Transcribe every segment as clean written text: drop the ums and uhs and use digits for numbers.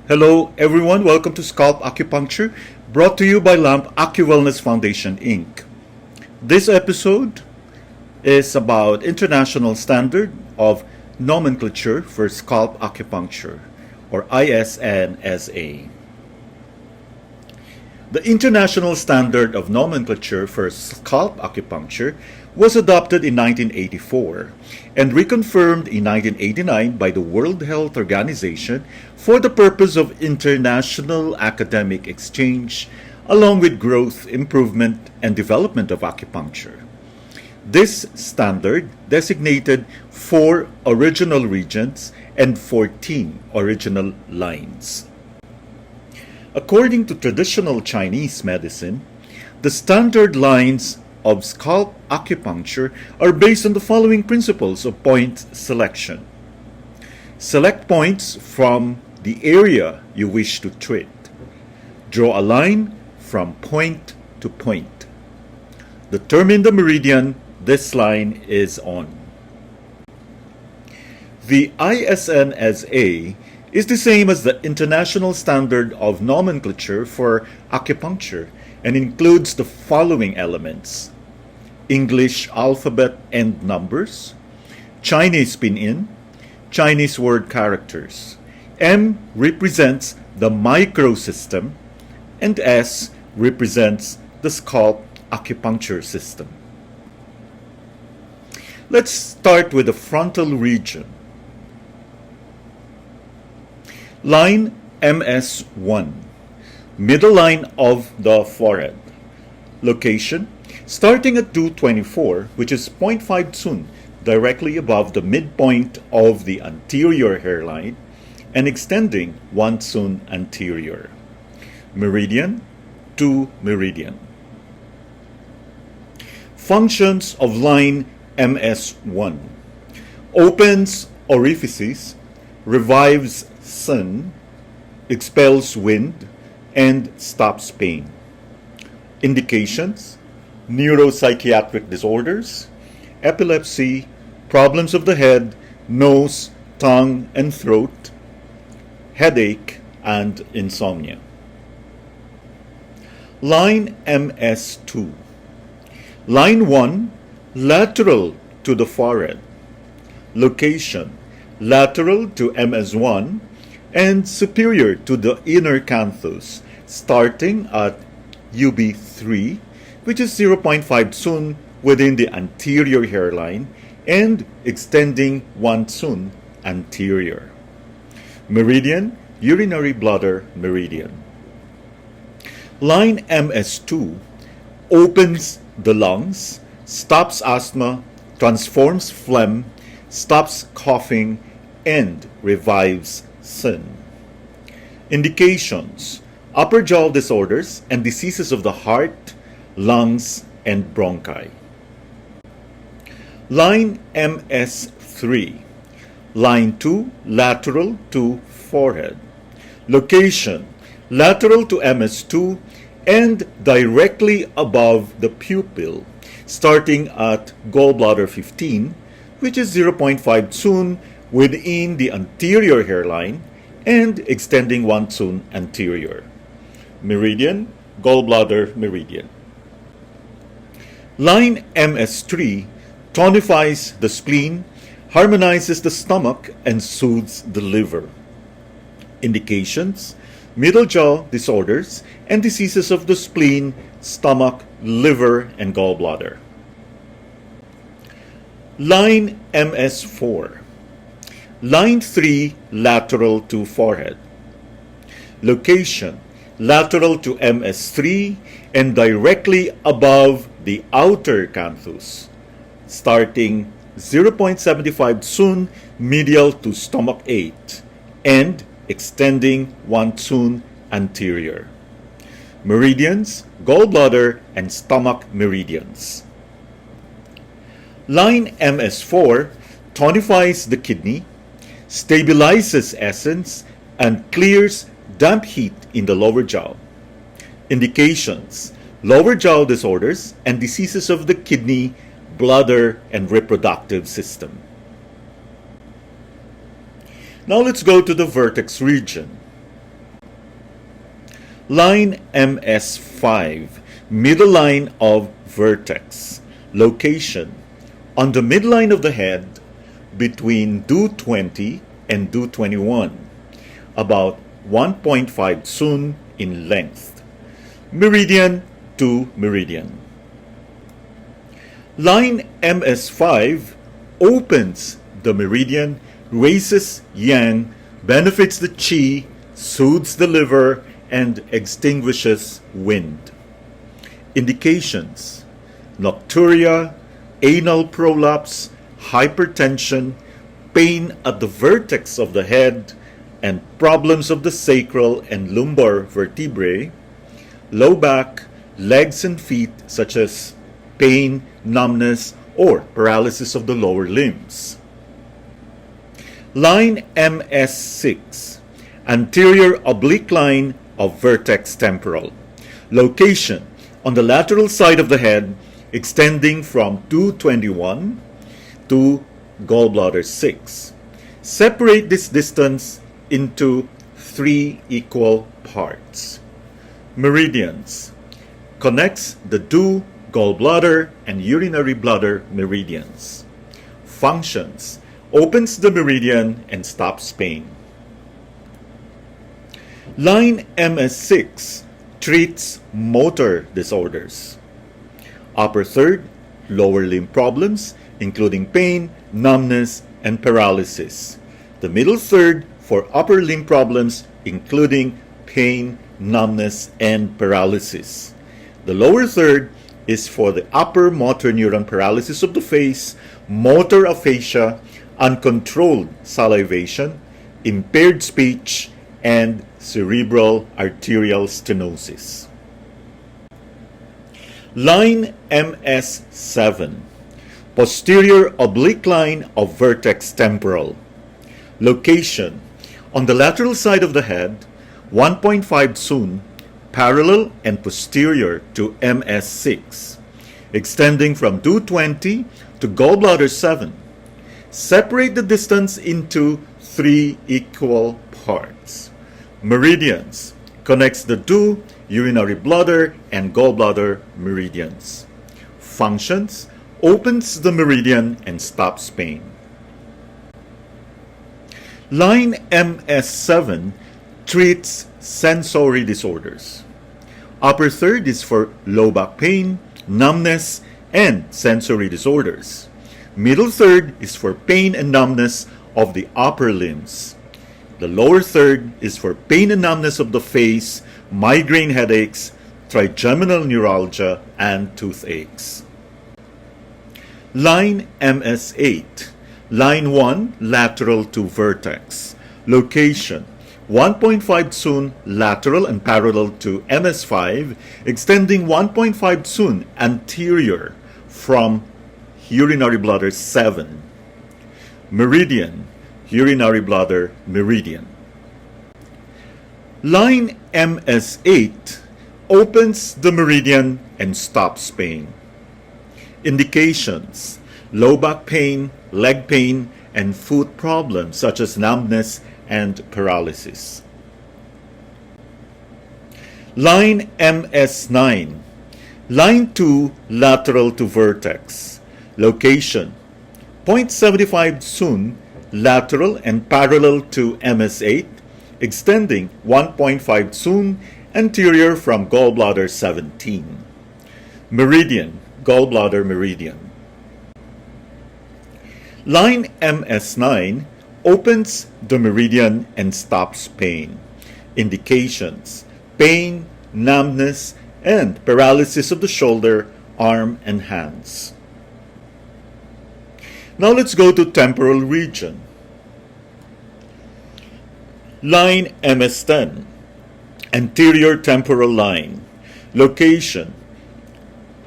Hello everyone, welcome to Scalp Acupuncture, brought to you by Lamp AcuWellness Foundation Inc. This episode is about International Standard of Nomenclature for Scalp Acupuncture, or ISNSA. The International Standard of Nomenclature for Scalp Acupuncture was adopted in 1984 and reconfirmed in 1989 by the World Health Organization for the purpose of international academic exchange, along with growth, improvement, and development of acupuncture. This standard designated 4 original regions and 14 original lines. According to traditional Chinese medicine, the standard lines of scalp acupuncture are based on the following principles of point selection. Select points from the area you wish to treat. Draw a line from point to point. Determine the meridian this line is on. The ISNSA is the same as the International Standard of Nomenclature for Acupuncture and includes the following elements: English alphabet and numbers, Chinese pinyin, Chinese word characters. M represents the microsystem and S represents the scalp acupuncture system. Let's start with the frontal region. Line MS1, middle line of the forehead. Location, starting at 224, which is 0.5 Tsun, directly above the midpoint of the anterior hairline, and extending 1 Tsun anterior. Meridian, 2 meridian. Functions of line MS1: opens orifices, revives sun, expels wind, and stops pain. Indications: neuropsychiatric disorders, epilepsy, problems of the head, nose, tongue, and throat, headache, and insomnia. Line MS2. Line 1, lateral to the forehead. Location, lateral to MS1 and superior to the inner canthus, starting at UB3, which is 0.5 Tsun within the anterior hairline and extending 1 Tsun anterior. Meridian, urinary bladder meridian. Line MS2 opens the lungs, stops asthma, transforms phlegm, stops coughing, and revives sin. Indications: upper jaw disorders and diseases of the heart, lungs, and bronchi. Line MS3. Line 2, lateral to forehead. Location, lateral to MS2 and directly above the pupil, starting at gallbladder 15, which is 0.5 Tsun within the anterior hairline and extending 1 Tsun anterior. Meridian, gallbladder meridian. Line MS3 tonifies the spleen, harmonizes the stomach, and soothes the liver. Indications: middle jaw disorders and diseases of the spleen, stomach, liver, and gallbladder. Line MS4. Line 3, lateral to forehead. Location, lateral to MS3 and directly above the outer canthus, starting 0.75 Tsun medial to stomach 8 and extending 1 Tsun anterior. Meridians, gallbladder, and stomach meridians. Line MS4 tonifies the kidney, stabilizes essence, and clears damp heat in the lower jaw. Indications: lower jaw disorders and diseases of the kidney, bladder, and reproductive system. Now let's go to the vertex region. Line MS5, middle line of vertex. Location: on the midline of the head between Do20 and Do21, about 1.5 sun in length. Meridian to meridian. Line MS5 opens the meridian, raises yang, benefits the qi, soothes the liver, and extinguishes wind. Indications: nocturia, anal prolapse, hypertension, pain at the vertex of the head, and problems of the sacral and lumbar vertebrae, low back, legs and feet such as pain, numbness, or paralysis of the lower limbs. Line MS6, anterior oblique line of vertex temporal. Location: on the lateral side of the head, extending from Do21 to gallbladder 6. Separate this distance into 3 equal parts. Meridians: connects the Do, gallbladder, and urinary bladder meridians. Functions: opens the meridian and stops pain. Line MS6 treats motor disorders. Upper third, lower limb problems, including pain, numbness, and paralysis. The middle third for upper limb problems, including pain, numbness, and paralysis. The lower third is for the upper motor neuron paralysis of the face, motor aphasia, uncontrolled salivation, impaired speech, and cerebral arterial stenosis. Line MS7, posterior oblique line of vertex temporal. Location: on the lateral side of the head, 1.5 sun, parallel and posterior to MS6, extending from Do20 to gallbladder 7. Separate the distance into 3 equal parts. Meridians: connects the Do, urinary bladder, and gallbladder meridians. Functions: opens the meridian and stops pain. Line MS7 treats sensory disorders. Upper third is for low back pain, numbness, and sensory disorders. Middle third is for pain and numbness of the upper limbs. The lower third is for pain and numbness of the face, migraine headaches, trigeminal neuralgia, and toothaches. Line MS8, line 1 lateral to vertex. Location: 1.5 sun lateral and parallel to MS5, extending 1.5 sun anterior from urinary bladder 7. Meridian: urinary bladder meridian. Line MS8 opens the meridian and stops pain. Indications: low back pain, leg pain, and foot problems such as numbness and paralysis. Line MS9, line 2 lateral to vertex. Location: 0.75 sun lateral and parallel to MS8, extending 1.5 sun anterior from gallbladder 17. Meridian: gallbladder meridian. Line MS9 opens the meridian and stops pain. Indications: pain, numbness, and paralysis of the shoulder, arm, and hands. Now let's go to temporal region. Line MS10, anterior temporal line. Location: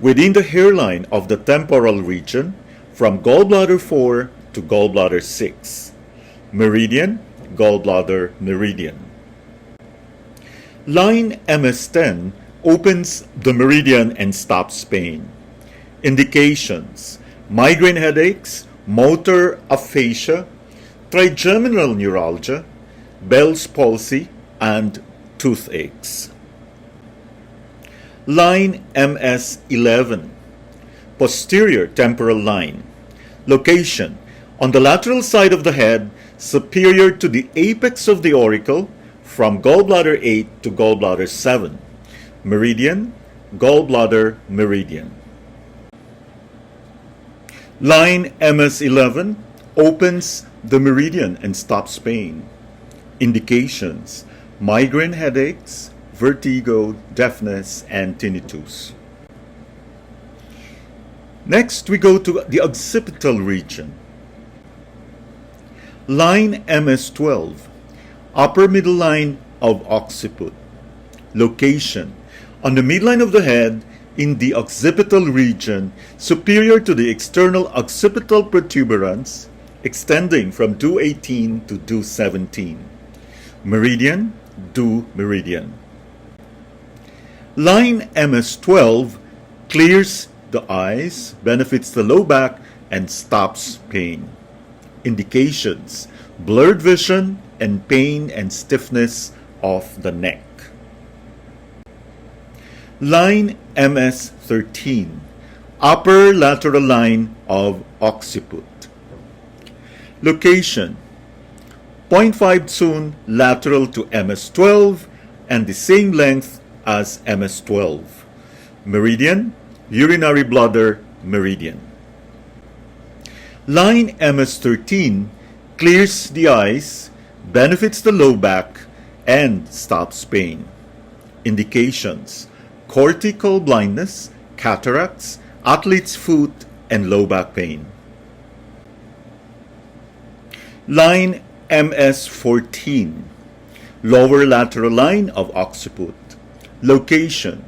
within the hairline of the temporal region from gallbladder 4 to gallbladder 6. Meridian: gallbladder meridian. Line MS10 opens the meridian and stops pain. Indications: migraine headaches, motor aphasia, trigeminal neuralgia, Bell's palsy, and toothaches. Line MS11, posterior temporal line. Location: on the lateral side of the head, superior to the apex of the auricle, from gallbladder 8 to gallbladder 7. Meridian, gallbladder meridian. Line MS11 opens the meridian and stops pain. Indications: migraine headaches, vertigo, deafness, and tinnitus. Next, we go to the occipital region. Line MS12, upper middle line of occiput. Location: on the midline of the head, in the occipital region, superior to the external occipital protuberance, extending from 218 to 217. Meridian, due meridian. Line MS12 clears the eyes, benefits the low back, and stops pain. Indications: blurred vision and pain and stiffness of the neck. Line MS13, upper lateral line of occiput. Location: 0.5 tsun lateral to MS12 and the same length as MS12. Meridian, urinary bladder meridian. Line MS13 clears the eyes, benefits the low back, and stops pain. Indications: cortical blindness, cataracts, athlete's foot, and low back pain. Line MS14, lower lateral line of occiput. Location: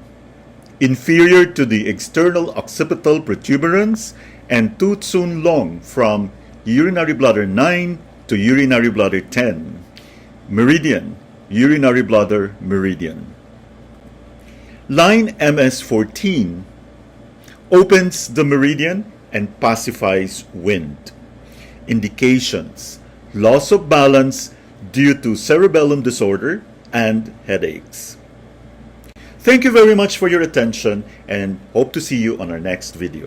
inferior to the external occipital protuberance and 2 tsun long from urinary bladder 9 to urinary bladder 10. Meridian, urinary bladder meridian. Line MS14 opens the meridian and pacifies wind. Indications: loss of balance due to cerebellum disorder and headaches. Thank you very much for your attention and hope to see you on our next video.